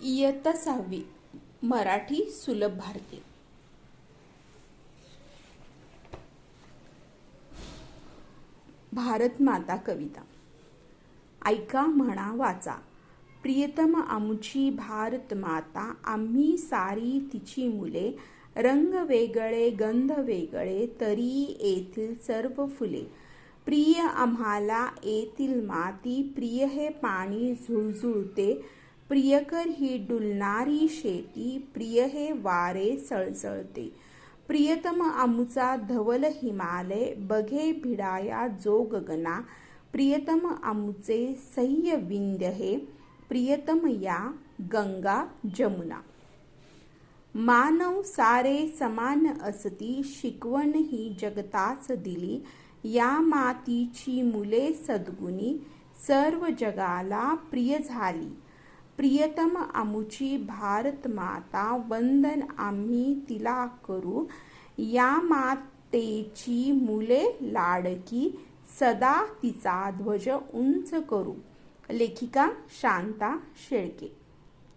इयत्ता 6वी मराठी सुलभ भारती. भारत माता कविता. ऐका म्हणा वाचा, प्रियतम आमुची भारत माता, आम्ही सारी तिची मुले. रंग वेगळे गंध वेगळे, तरी येथील सर्व फुले. प्रिय आम्हाला येथील माती, प्रिय हे पाणी झुळझुळते. प्रियकर ही डुलणारी शेती, प्रिय हे वारे सळसळते. प्रियतम आमुचा धवल हिमालय, बघे भिडाया जो गगना. प्रियतम आमुचे सह्य विंध्य हे, प्रियतम या गंगा जमुना. मानव सारे समान असती, शिकवण ही जगताच दिली. या मातीची मुले सद्गुणी, सर्व जगाला प्रिय झाली. प्रियतम आमुची भारत माता, वंदन आम्ही तिला करू. या मातेची मुले लाडकी, सदा तिचा ध्वज उंच करू. लेखिका शांता शेळके.